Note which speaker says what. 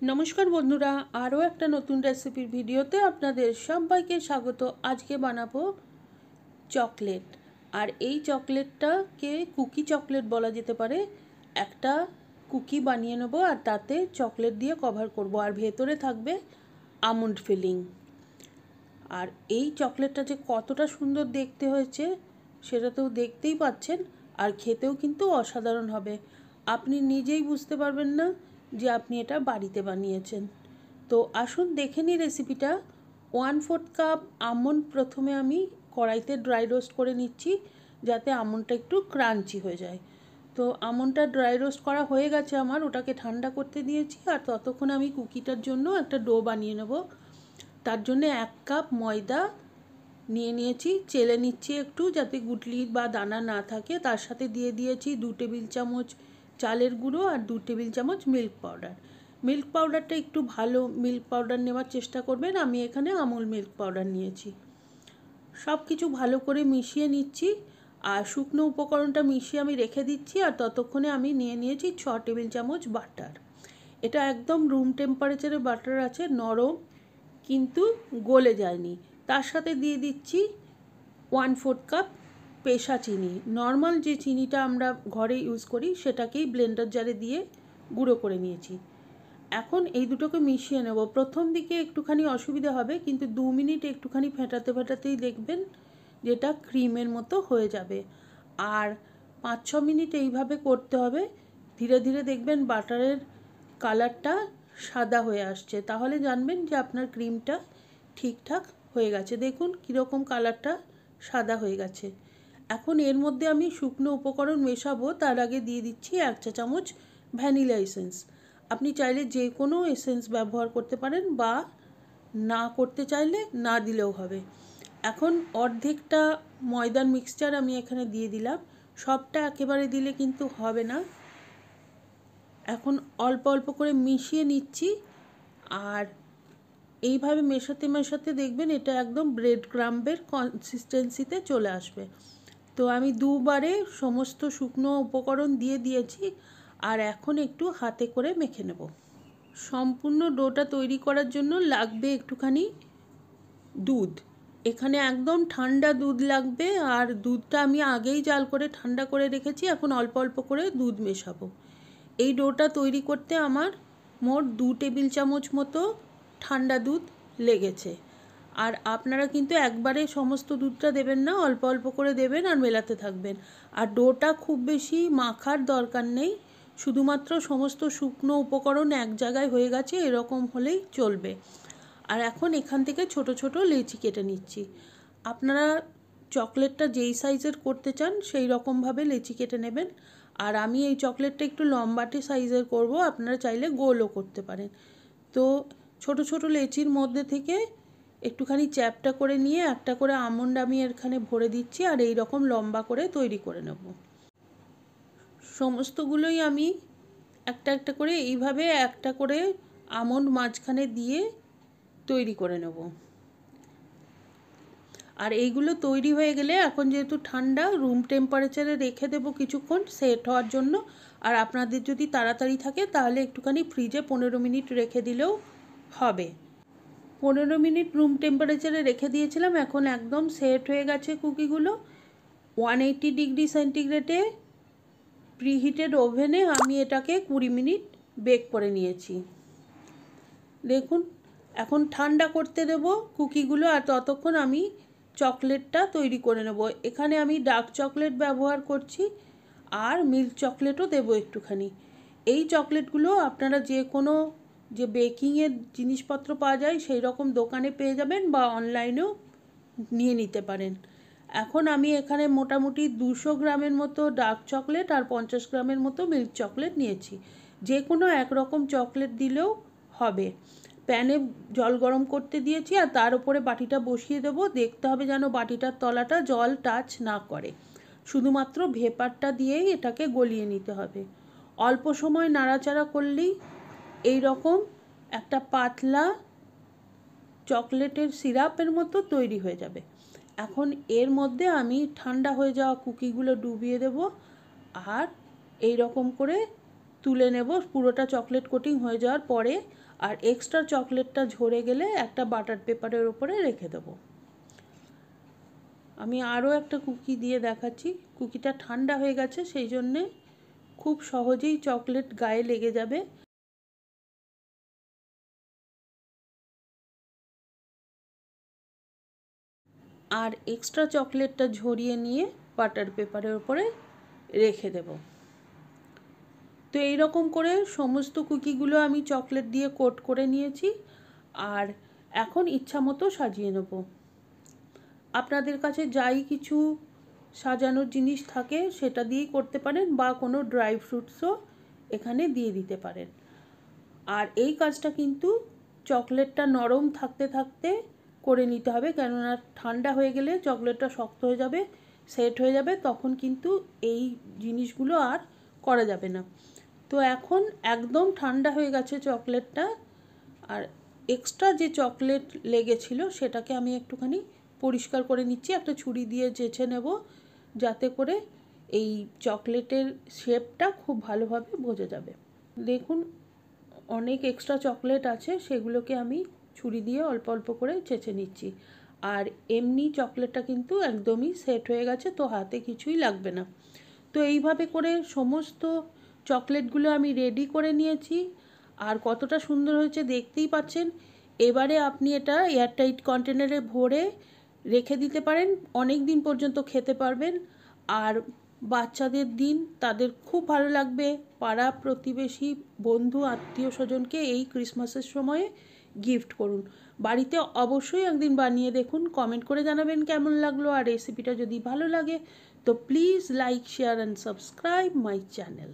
Speaker 1: নমস্কার বন্ধুরা, আরও একটা নতুন রেসিপির ভিডিওতে আপনাদের সবাইকে স্বাগত। আজকে বানাবো চকলেট, আর এই চকলেটটাকে কুকি চকলেট বলা যেতে পারে। একটা কুকি বানিয়ে নেবো আর তাতে চকলেট দিয়ে কভার করব, আর ভেতরে থাকবে আমন্ড ফিলিং। আর এই চকলেটটা যে কতটা সুন্দর দেখতে হয়েছে সেটা তো দেখতেই পাচ্ছেন, আর খেতেও কিন্তু অসাধারণ হবে। আপনি নিজেই বুঝতে পারবেন না যে আপনি এটা বাড়িতে বানিয়েছেন। তো আসুন দেখে নিই রেসিপিটা। 1/4 কাপ আমন্ড প্রথমে আমি কড়াইতে ড্রাই রোস্ট করে নিচ্ছি, যাতে আমন্ডটা একটু ক্রাঞ্চি হয়ে যায়। তো আমন্ডটা ড্রাই রোস্ট করা হয়ে গেছে আমার, ওটাকে ঠান্ডা করতে দিয়েছি। আর ততক্ষণ আমি কুকিটার জন্য একটা ডো বানিয়ে নেব। তার জন্য 1 কাপ ময়দা নিয়ে নিয়েছি, চেলে নিচ্ছি একটু যাতে গুটলি বা দানা না থাকে। তার সাথে দিয়ে দিয়েছি 2 টেবিল চামচ চালের গুঁড়ো আর 2 টেবিল চামচ মিল্ক পাউডার। মিল্ক পাউডারটা একটু ভালো মিল্ক পাউডার নেওয়ার চেষ্টা করবেন। আমি এখানে আমুল মিল্ক পাউডার নিয়েছি। সব কিছু ভালো করে মিশিয়ে নিচ্ছি, আর শুকনো উপকরণটা মিশিয়ে আমি রেখে দিচ্ছি। আর ততক্ষণে আমি নিয়ে নিয়েছি 6 টেবিল চামচ বাটার। এটা একদম রুম টেম্পারেচারে বাটার আছে, নরম কিন্তু গলে যায়নি। তার সাথে দিয়ে দিচ্ছি 1/4 কাপ পেশা চিনি। নর্মাল যে চিনিটা আমরা ঘরে ইউজ করি সেটাকেই ব্লেন্ডার জারে দিয়ে গুঁড়ো করে নিয়েছি। এখন এই দুটোকে মিশিয়ে নেব। প্রথম দিকে একটুখানি অসুবিধা হবে, কিন্তু 2 মিনিট একটুখানি ফেটাতে ফেটাতেই দেখবেন যেটা ক্রিমের মতো হয়ে যাবে। আর 5-6 মিনিট এইভাবে করতে হবে। ধীরে ধীরে দেখবেন বাটারের কালারটা সাদা হয়ে আসছে, তাহলে জানবেন যে আপনার ক্রিমটা ঠিকঠাক হয়ে গেছে। দেখুন কীরকম কালারটা সাদা হয়ে গেছে। এখন এর মধ্যে আমি শুকনো উপকরণ মেশাবো। তার আগে দিয়ে দিচ্ছি 1 চা চামচ ভ্যানিলা এসেন্স। আপনি চাইলে যে কোনো এসেন্স ব্যবহার করতে পারেন, বা না করতে চাইলে না দিলেও হবে। এখন অর্ধেকটা ময়দার মিক্সচার আমি এখানে দিয়ে দিলাম। সবটা একেবারে দিলে কিন্তু হবে না। এখন অল্প অল্প করে মিশিয়ে নিচ্ছি, আর এইভাবে মেশাতে মেশাতে দেখবেন এটা একদম ব্রেড ক্রাম্বের কনসিস্টেন্সিতে চলে আসবে। তো আমি দুবারে সমস্ত শুকনো উপকরণ দিয়ে দিয়েছি, আর এখন একটু হাতে করে মেখে নেব। সম্পূর্ণ ডোটা তৈরি করার জন্য লাগবে একটুখানি দুধ। এখানে একদম ঠান্ডা দুধ লাগবে, আর দুধটা আমি আগেই জাল করে ঠান্ডা করে রেখেছি। এখন অল্প অল্প করে দুধ মেশাবো। এই ডোটা তৈরি করতে আমার মোট 2 টেবিল চামচ মতো ঠান্ডা দুধ লেগেছে। আর আপনারা কিন্তু একবারে সমস্ত দুধটা দেবেন না, অল্প অল্প করে দেবেন আর মেলাতে থাকবেন। আর ডোটা খুব বেশি মাখার দরকার নেই, শুধুমাত্র সমস্ত শুকনো উপকরণ এক জায়গায় হয়ে গেছে এরকম হলেই চলবে। আর এখন এখান থেকে ছোট ছোট লেচি কেটে নিচ্ছি। আপনারা চকলেটটা যেই সাইজের করতে চান সেই রকমভাবে লেচি কেটে নেবেন। আর আমি এই চকলেটটা একটু লম্বাটে সাইজের করব, আপনারা চাইলে গোলও করতে পারেন। তো ছোট ছোট লেচির মধ্যে থেকে একটুখানি চ্যাপটা করে নিয়ে একটা করে আমন্ড আমি এখানে ভরে দিচ্ছি, আর এই রকম লম্বা করে তৈরি করে নেব। সমস্তগুলোই আমি একটা একটা করে এইভাবে একটা করে আমন্ড মাঝখানে দিয়ে তৈরি করে নেব। আর এইগুলো তৈরি হয়ে গেলে এখন যেহেতু ঠান্ডা, রুম টেম্পারেচারে রেখে দেবো কিছুক্ষণ সেট হওয়ার জন্য। আর আপনাদের যদি তাড়াতাড়ি থাকে তাহলে একটুখানি ফ্রিজে 15 মিনিট রেখে দিলেও হবে। 15 মিনিট রুম টেম্পারেচারে রেখে দিয়েছিলাম। এখন একদম সেট হয়ে গেছে কুকিগুলো। 180 ডিগ্রি সেন্টিগ্রেডে প্রিহিটেড ওভেনে আমি এটাকে 20 মিনিট বেক করে নিয়েছি। দেখুন এখন ঠান্ডা করতে দেব কুকিগুলো, আর ততক্ষণ আমি চকলেটটা তৈরি করে নেব। এখানে আমি ডার্ক চকলেট ব্যবহার করছি, আর মিল্ক চকলেটও দেব একটুখানি। এই চকলেটগুলো আপনারা যে কোনো যে বেকিংয়ের জিনিসপত্র পাওয়া যায় সেই রকম দোকানে পেয়ে যাবেন, বা অনলাইনেও নিয়ে নিতে পারেন। এখন আমি এখানে মোটামুটি 200 গ্রামের মতো ডার্ক চকলেট আর 50 গ্রামের মতো মিল্ক চকলেট নিয়েছি। যে কোনো একরকম চকলেট দিলেও হবে। প্যানে জল গরম করতে দিয়েছি, আর তার উপরে বাটিটা বসিয়ে দেব। দেখতে হবে যেন বাটিটার তলাটা জল টাচ না করে, শুধুমাত্র ভেপারটা দিয়েই এটাকে গলিয়ে নিতে হবে। অল্প সময় নাড়াচাড়া করলেই এই রকম একটা পাতলা চকলেটের সিরাপের মতো তৈরি হয়ে যাবে। এখন এর মধ্যে আমি ঠান্ডা হয়ে যাওয়া কুকিগুলো ডুবিয়ে দেব, আর এই রকম করে তুলে নেব পুরোটা চকলেট কোটিং হয়ে যাওয়ার পরে। আর এক্সট্রা চকলেটটা ঝরে গেলে একটা বাটার পেপারের ওপরে রেখে দেবো। আমি আরও একটা কুকি দিয়ে দেখাচ্ছি। কুকিটা ঠান্ডা হয়ে গেছে, সেই জন্যে খুব সহজেই চকলেট গায়ে লেগে যাবে। আর এক্সট্রা চকলেটটা ঝরিয়ে নিয়ে বাটার পেপারের ওপরে রেখে দেব। তো এইরকম করে সমস্ত কুকিগুলো আমি চকলেট দিয়ে কোট করে নিয়েছি। আর এখন ইচ্ছা মতো সাজিয়ে নেব। আপনাদের কাছে যাই কিছু সাজানোর জিনিস থাকে সেটা দিয়েই করতে পারেন, বা কোনো ড্রাই ফ্রুটসও এখানে দিয়ে দিতে পারেন। আর এই কাজটা কিন্তু চকলেটটা নরম থাকতে থাকতে করে নিতে হবে, কেননা ঠান্ডা হয়ে গেলে চকলেটটা শক্ত হয়ে যাবে, সেট হয়ে যাবে, তখন কিন্তু এই জিনিসগুলো আর করা যাবে না। তো এখন একদম ঠান্ডা হয়ে গেছে চকলেটটা। আর এক্সট্রা যে চকলেট লেগেছিল সেটাকে আমি একটুখানি পরিষ্কার করে নিচ্ছি, একটা ছুরি দিয়ে চেঁচে নেব, যাতে করে এই চকলেটের শেপটা খুব ভালোভাবে বোঝা যাবে। দেখুন অনেক এক্সট্রা চকলেট আছে, সেগুলোকে আমি ছুরি দিয়ে অল্প অল্প করে চেঁচে নিচ্ছি। আর এমনি চকলেটটা কিন্তু একদমই সেট হয়ে গেছে, তো হাতে কিছুই লাগবে না। তো এইভাবে করে সমস্ত চকলেটগুলো আমি রেডি করে নিয়েছি। আর কতটা সুন্দর হয়েছে দেখতেই পাচ্ছেন। এবারে আপনি এটা এয়ারটাইট কন্টেনারে ভরে রেখে দিতে পারেন, অনেক দিন পর্যন্ত খেতে পারবেন। আর বাচ্চাদের দিন তাদের খুব ভালো লাগবে। পাড়া প্রতিবেশী বন্ধু আত্মীয় স্বজনকে এই ক্রিসমাসের সময়ে গিফট করুন। বাড়িতে অবশ্যই একদিন বানিয়ে দেখুন, কমেন্ট করে জানাবেন কেমন লাগলো। আর রেসিপিটা যদি ভালো লাগে তো please like, share and subscribe my channel.